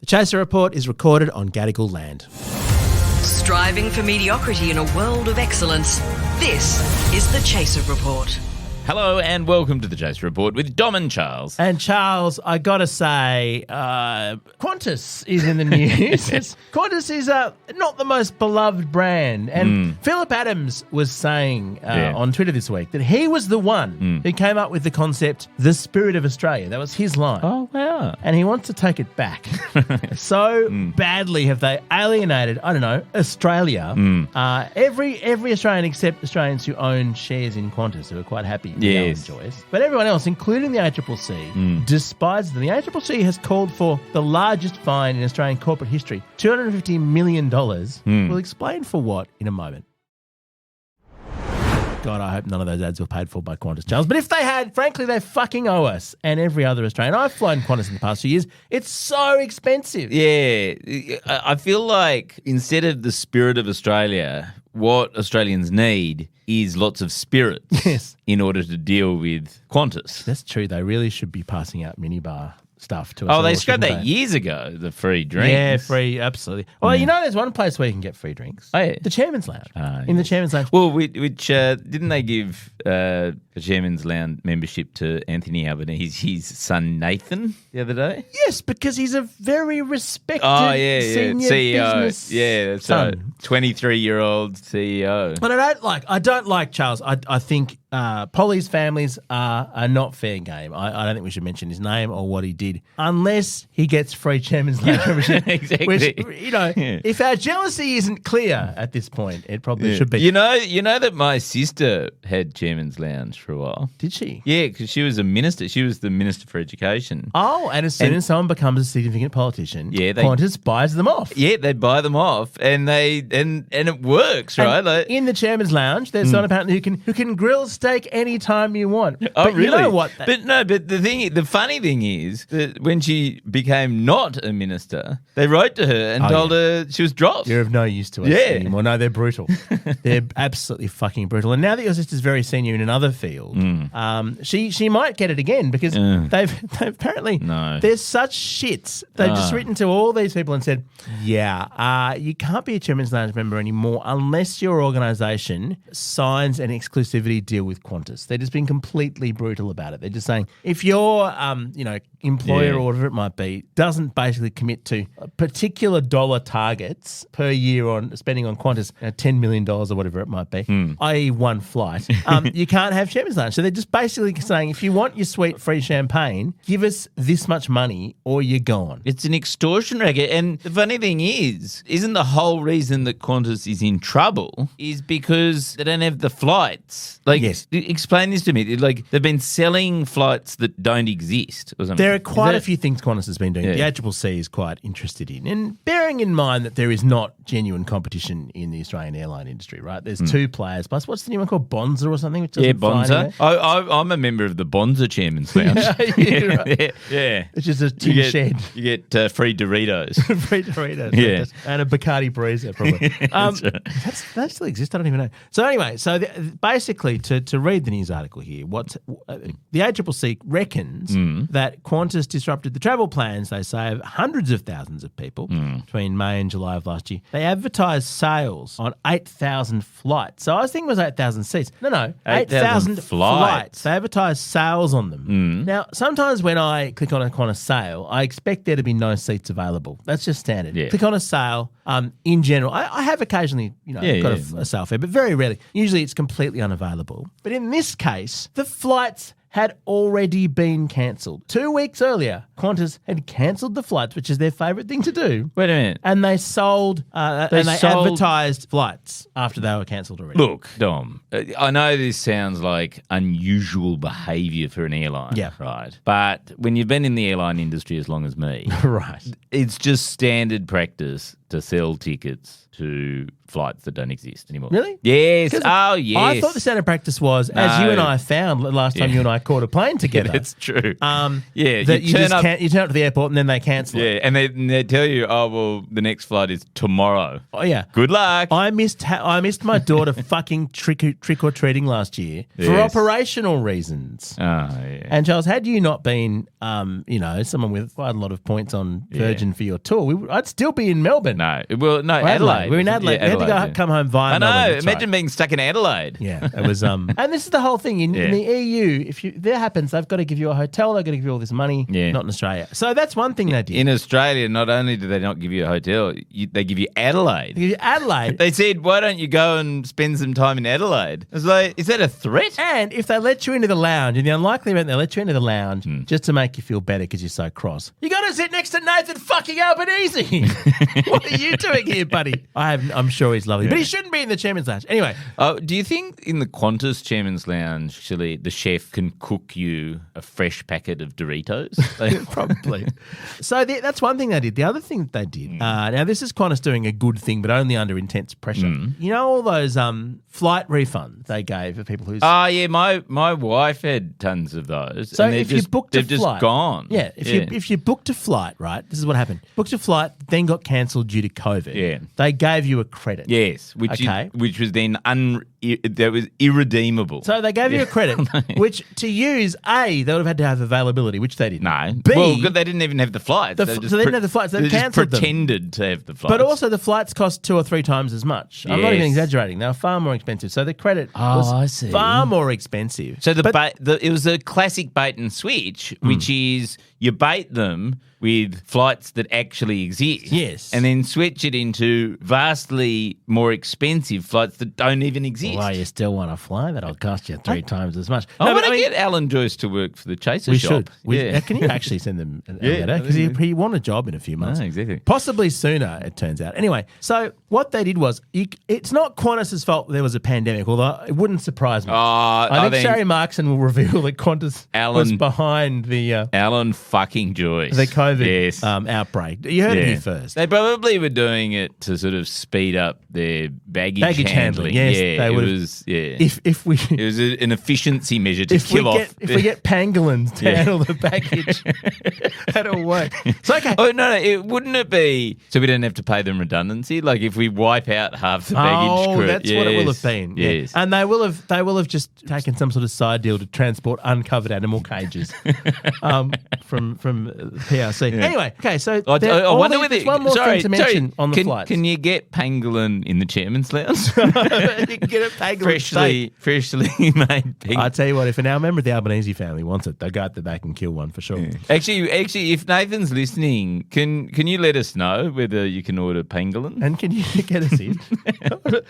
The Chaser Report is recorded on Gadigal land. Striving for mediocrity in a world of excellence. This is the Chaser Report. Hello and welcome to the Chaser Report with Dom and Charles. And Charles, I gotta say, Qantas is in the news. Qantas is not the most beloved brand. And Philip Adams was saying on Twitter this week that he was the one who came up with the concept, the spirit of Australia. That was his line. Oh, wow. And he wants to take it back. So badly have they alienated, Australia. Every Australian except Australians who own shares in Qantas, who are quite happy. Yes. Choice. But everyone else, including the ACCC, despises them. The ACCC has called for the largest fine in Australian corporate history, $250 million. We'll explain for what in a moment. God, I hope none of those ads were paid for by Qantas, Charles. But if they had, frankly, they fucking owe us and every other Australian. I've flown Qantas in the past few years. It's so expensive. Yeah. I feel like instead of the spirit of Australia, what Australians need is lots of spirits in order to deal with Qantas. That's true. They really should be passing out minibar stuff to us. Oh, they scrapped that years ago, the free drinks. Yeah, free, absolutely. Well, there's one place where you can get free drinks. Oh, yeah. The Chairman's Lounge. In the Chairman's Lounge. Well, which didn't they give the Chairman's Lounge membership to Anthony Albanese, his son Nathan, the other day? Yes, because he's a very respected senior CEO. business that's son. right. 23-year-old CEO. But I don't like Charles. I think Polly's families are not fair game. I don't think we should mention his name or what he did unless he gets free Chairman's Lounge membership. Exactly. Which, if our jealousy isn't clear at this point, it probably should be. You know that my sister had Chairman's Lounge for a while. Did she? Yeah, because she was a minister. She was the Minister for Education. Oh, and as soon as someone becomes a significant politician, Qantas buys them off. Yeah, they buy them off, and it works, right? Like, in the Chairman's Lounge, there's someone apparently who can grill steak anytime you want. Oh, but really? You know what? But the funny thing is that when she became not a minister, they wrote to her and told her she was dropped. You're of no use to us anymore. No, they're brutal. They're absolutely fucking brutal. And now that your sister's very senior in another field, she might get it again because they've apparently they're such shits. They've just written to all these people and said, you can't be a Chairman's Lounge member anymore unless your organisation signs an exclusivity deal with Qantas. They're just being completely brutal about it. They're just saying if your employer or whatever it might be doesn't basically commit to particular dollar targets per year on spending on Qantas, $10 million or whatever it might be, i.e. one flight, you can't have Chairman's Lounge. So they're just basically saying if you want your sweet free champagne, give us this much money or you're gone. It's an extortion racket. And the funny thing is, isn't the whole reason that Qantas is in trouble is because they don't have the flights. Explain this to me. Like, they've been selling flights that don't exist or something. There are quite a few things Qantas has been doing. The ACCC is quite interested in. And bearing in mind that there is not genuine competition in the Australian airline industry, right? There's two players. Plus, what's the new one called? Bonza or something? Which Bonza. I'm a member of the Bonza Chairman's Lounge. Yeah. Which is a tin shed. You get free Doritos. Free Doritos. Yeah. And a Bacardi Breezer, probably. That still exists? I don't even know. So anyway, basically, to read the news article here, the ACCC reckons that Qantas disrupted the travel plans, they say, of hundreds of thousands of people between May and July of last year. They advertised sales on 8,000 flights. So I was thinking it was 8,000 seats. No, 8,000 flights. They advertised sales on them. Now, sometimes when I click on a Qantas sale, I expect there to be no seats available. That's just standard. Yeah. Click on a sale. In general, I have occasionally, got a sale fare, but very rarely. Usually it's completely unavailable. But in this case, the flights had already been cancelled. 2 weeks earlier, Qantas had cancelled the flights, which is their favourite thing to do. Wait a minute. And they sold, advertised flights after they were cancelled already. Look, Dom, I know this sounds like unusual behaviour for an airline, right? But when you've been in the airline industry as long as me, right, it's just standard practice to sell tickets to flights that don't exist anymore. Really? Yes. 'Cause Oh, yes. I thought the standard practice was, as you No. and I found last time you and I caught a plane together. Yeah, that's true. Yeah, that you turn up, you turn up to the airport and then they cancel it. yeah, and they tell you, oh, well, the next flight is tomorrow. Oh yeah. Good luck. I missed my daughter fucking trick or treating last year for Yes. operational reasons. Oh, yeah. And Charles, had you not been, someone with quite a lot of points on Virgin for your tour, I'd still be in Melbourne. No, Or Adelaide. We're in Adelaide. Yeah, we had to come home via I know. Melbourne. That's Imagine right. being stuck in Adelaide. Yeah, it was. And this is the whole thing in the EU. If that happens, they've got to give you a hotel. They've got to give you all this money. Yeah. Not in Australia. So that's one thing they did. In Australia, not only do they not give you a hotel, they give you Adelaide. They give you Adelaide. They said, why don't you go and spend some time in Adelaide? I was like, is that a threat? And if they let you into the lounge, in the unlikely event they let you into the lounge Hmm. just to make you feel better because you're so cross, you got to sit next to Nathan fucking Albanese. What are you doing here, buddy? I'm sure he's lovely, but he shouldn't be in the chairman's lounge. Anyway, Do you think in the Qantas Chairman's Lounge, actually, the chef can cook you a fresh packet of Doritos? probably. So that's one thing they did. The other thing that they did, now this is Qantas doing a good thing, but only under intense pressure. You know all those flight refunds they gave for people who's... Oh, yeah, my wife had tons of those. So and if you booked a they've flight, just gone. Yeah, if you booked a flight, right? This is what happened. Booked a flight, then got cancelled due to COVID. Yeah. They gave you a credit. Yes, which was then that was irredeemable. So they gave you a credit, which to use, they would have had to have availability, which they didn't. No. B, well, they didn't even have the flights. so they didn't have the flights. They just cancelled them. pretended to have the flights. But also the flights cost 2 or 3 times as much. I'm not even Yes. exaggerating. They were far more expensive. So the credit I was see. far more expensive. So it was a classic bait and switch, which is you bait them with flights that actually exist. Yes. And then switch it into vastly more expensive flights that don't even exist. Why you still want to fly? That'll cost you 3 times as much. I want but to get Alan Joyce to work for the Chaser we shop. should. Can you actually send them a Yeah, letter? Because he won a job in a few months. No, exactly. Possibly sooner, it turns out. Anyway, so what they did was, it's not Qantas's fault there was a pandemic, although it wouldn't surprise me. I think Sherry Markson will reveal that Qantas was behind the Alan fucking Joyce. the COVID outbreak. You heard it here first. They probably were doing it to sort of speed up their baggage handling. Yes, yeah, they would. It was, yeah. If we It was an efficiency measure to if kill off. If we get pangolins to handle the baggage, that'll work. So okay. Oh no! Wouldn't it be so we don't have to pay them redundancy? Like if we wipe out half the baggage crew. That's what it will have been. Yes, and they will have just taken some sort of side deal to transport uncovered animal cages from PRC. Yeah. Anyway, okay. So I wonder whether one more thing to mention on the flights. Can you get pangolin in the chairman's lounge? You can get a pangolin freshly made pangolin. I tell you what, if an member of the Albanese family wants it, they'll go at the back and kill one for sure. Yeah. Actually, if Nathan's listening, can you let us know whether you can order pangolin? And can you get us in?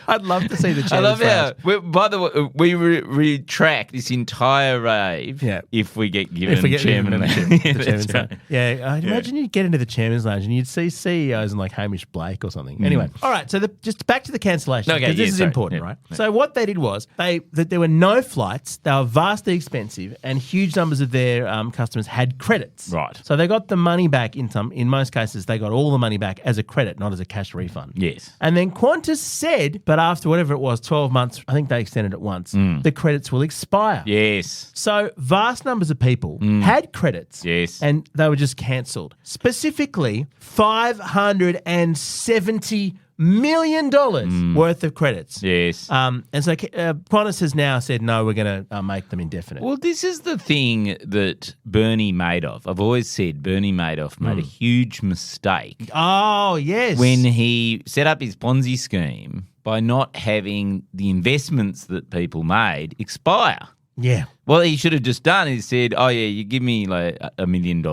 I'd love to see the chairman's I love lounge. how, by the way, we retract this entire rave if we get given chairman the the chairman's lounge. Yeah, I'd imagine you'd get into the chairman's lounge and you'd see CEOs and like Hamish Blake or something. Anyway, all right. So just back to the cancellation because this is important, right? Yeah. So what they did was that there were no flights. They were vastly expensive, and huge numbers of their customers had credits. Right. So they got the money back in most cases. They got all the money back as a credit, not as a cash refund. Yes. And then Qantas said, but after whatever it was, 12 months, I think they extended it once. The credits will expire. Yes. So vast numbers of people had credits. Yes. And they were just cancelled. Specifically, $570 million worth of credits. Yes. And so Qantas has now said, no, we're going to make them indefinite. Well, this is the thing that Bernie Madoff, I've always said Bernie Madoff made a huge mistake. Oh, yes. When he set up his Ponzi scheme by not having the investments that people made expire. Yeah. What he should have just done is said, oh, yeah, you give me like $1 million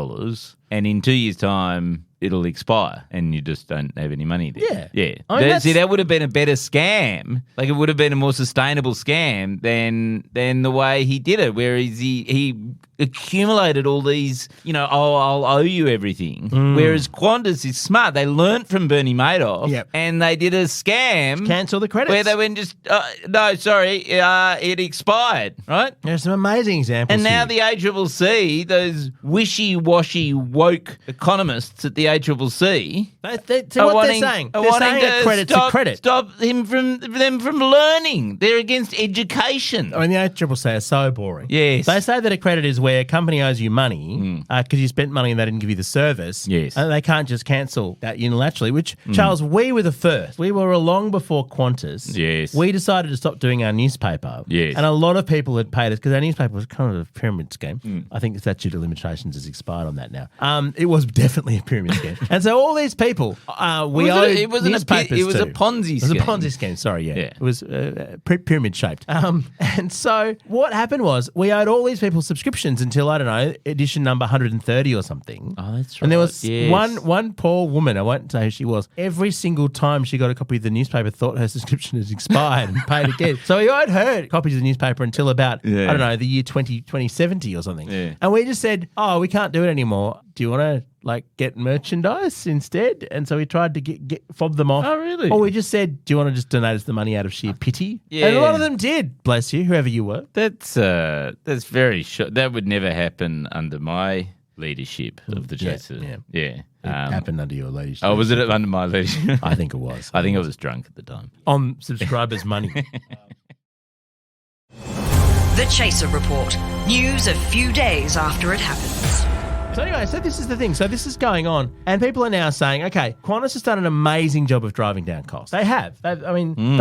and in 2 years' time it'll expire and you just don't have any money there. Yeah. Yeah. I mean, See, that would have been a better scam. Like it would have been a more sustainable scam than the way he did it, where he accumulated all these, I'll owe you everything. Whereas Qantas is smart. They learnt from Bernie Madoff and they did a scam. Cancel the credits. Where they went no, sorry, it expired, right? There's some amazing examples And now here. the ACCC, those wishy-washy woke economists at the ACCC. So what they're saying? They're saying a credit's a credit. Stop them from learning. They're against education. I mean, the ACCC are so boring. Yes. They say that a credit is where a company owes you money because you spent money and they didn't give you the service. Yes. And they can't just cancel that unilaterally, which, Charles, we were the first. We were long before Qantas. Yes. We decided to stop doing our newspaper. Yes. And a lot of people had paid us because our newspaper was kind of a pyramid scheme. I think the statute of limitations has expired on that now. It was definitely a pyramid scheme. And so all these people, we owed newspapers It was a to. Ponzi scheme. It was a Ponzi scheme, sorry, yeah. It was pyramid shaped. And so what happened was we owed all these people subscriptions until, I don't know, edition number 130 or something. Oh, that's right. And there was Yes. one poor woman, I won't say who she was, every single time she got a copy of the newspaper thought her subscription had expired and paid again. So we owed her copies of the newspaper until about, I don't know, the year 2070 or something. Yeah. And we just said, oh, we can't do it anymore. Do you want to get merchandise instead? And so we tried to fob them off. Oh, really? Or we just said, do you want to just donate us the money out of sheer pity? Yeah. And a lot of them did, bless you, whoever you were. That's very that would never happen under my leadership of the Chaser. Yeah. It happened under your leadership. Oh, was it under my leadership? I think it was. I think I was drunk at the time. On subscribers' money. The Chaser Report. News a few days after it happens. So anyway, so this is the thing. So this is going on, and people are now saying, okay, Qantas has done an amazing job of driving down costs. They have. They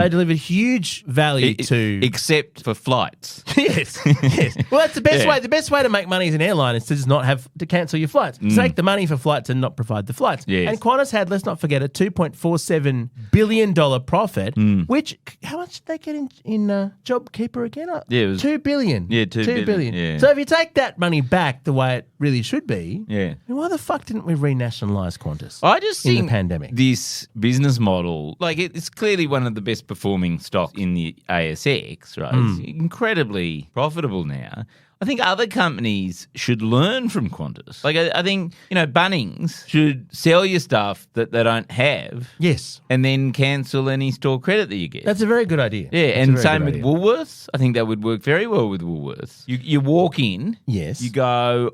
delivered huge value to... Except for flights. Yes. Well, that's the best way. The best way to make money as an airline is to just not have to cancel your flights. To take the money for flights and not provide the flights. Yes. And Qantas had, let's not forget, a $2.47 billion profit, which, how much did they get in JobKeeper again? Yeah, it was $2 billion. Yeah, $2 billion. Yeah. So if you take that money back the way it really should be, yeah. then why the fuck didn't we renationalise Qantas? I just in think the pandemic. This business model, it's clearly one of the best performing stocks in the ASX, right? It's incredibly profitable now. I think other companies should learn from Qantas. I think, Bunnings should sell you stuff that they don't have. Yes. And then cancel any store credit that you get. That's a very good idea. Yeah, That's and same with Woolworths. I think that would work very well with Woolworths. You walk in. Yes. You go,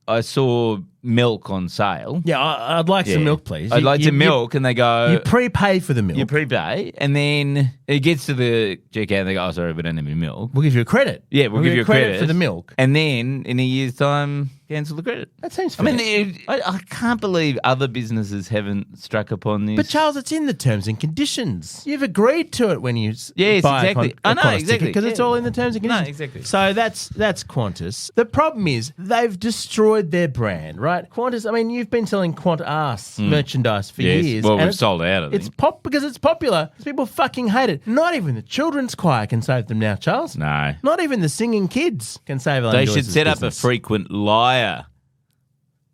I saw milk on sale. Yeah, I'd like some milk, please. I'd like some milk, and they go... You prepay for the milk. You prepay, and then it gets to the checkout, and they go, oh, sorry, we don't have any milk. We'll give you a credit. Yeah, we'll give you a credit for the milk. And then, in a year's time, cancel the credit. That seems fair. I mean, I can't believe other businesses haven't struck upon this. But, Charles, it's in the terms and conditions. You've agreed to it when you yes, buy exactly. a Qantas exactly. Because it's all in the terms and conditions. No, exactly. So that's Qantas. The problem is they've destroyed their brand, right? Qantas, I mean, you've been selling Qantas merchandise for years. Well, we've sold out of it. It's because it's popular. People fucking hate it. Not even the children's choir can save them now, Charles. No. Not even the singing kids can save them. They should set up a frequent liar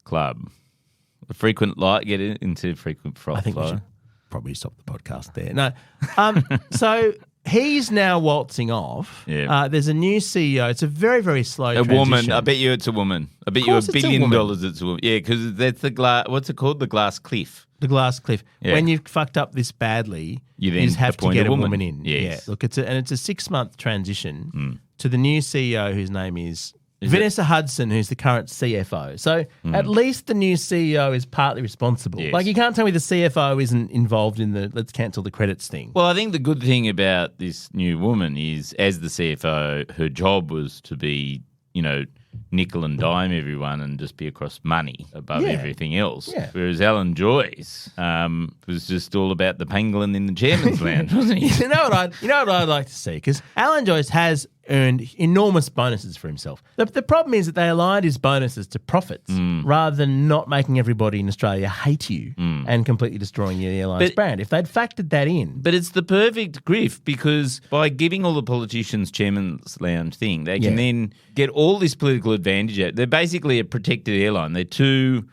club. A frequent liar, get into frequent flyer. I think we should probably stop the podcast there. No. So he's now waltzing off. Yeah. There's a new CEO. It's a very, very slow transition. Woman. I bet you it's a woman. I bet you $1 billion it's a woman. Yeah, because that's the glass. What's it called? The glass cliff. The glass cliff. Yeah. When you've fucked up this badly, you then just have to get a woman in. Yes. Yeah. Look, it's a 6-month transition to the new CEO, whose name is Vanessa Hudson, who's the current CFO. So at least the new CEO is partly responsible. Yes. You can't tell me the CFO isn't involved in the let's cancel the credits thing. Well, I think the good thing about this new woman is, as the CFO, her job was to be, nickel and dime everyone and just be across money above everything else. Yeah. Whereas Alan Joyce was just all about the pangolin in the chairman's lounge, wasn't he? You know what I'd like to see? Because Alan Joyce has earned enormous bonuses for himself. The problem is that they aligned his bonuses to profits rather than not making everybody in Australia hate you and completely destroying your airline's brand. If they'd factored that in. But it's the perfect grift, because by giving all the politicians chairman's lounge thing, they can then get all this political advantage out. They're basically a protected airline. They're too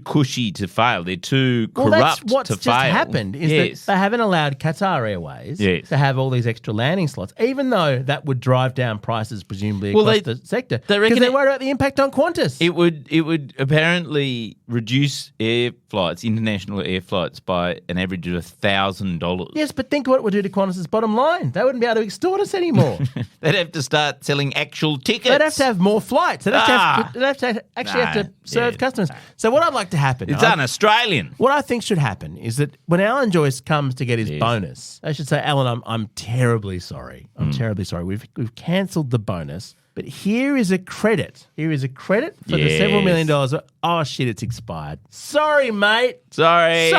cushy to fail. They're too corrupt that's what's to just fail. happened is that they haven't allowed Qatar Airways to have all these extra landing slots, even though that would drive down prices presumably across the sector. Because they're worried about the impact on Qantas. It would apparently reduce international air flights by an average of $1,000. Yes, but think what it would do to Qantas's bottom line. They wouldn't be able to extort us anymore. They'd have to start selling actual tickets. They'd have to have more flights. They'd have to have to serve customers. So what I'd like to happen... It's un-Australian. What I think should happen is that when Alan Joyce comes to get his bonus, they should say, Alan, I'm terribly sorry. I'm terribly sorry. We've cancelled the bonus. But here is a credit. Here is a credit for the several $1 million. Oh, shit, it's expired. Sorry, mate. Sorry.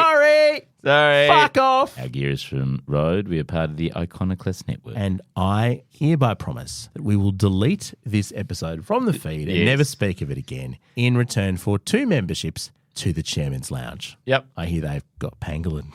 Fuck off. Our gear is from Road. We are part of the Iconoclast Network. And I hereby promise that we will delete this episode from the feed and never speak of it again in return for 2 memberships to the Chairman's Lounge. Yep. I hear they've got pangolin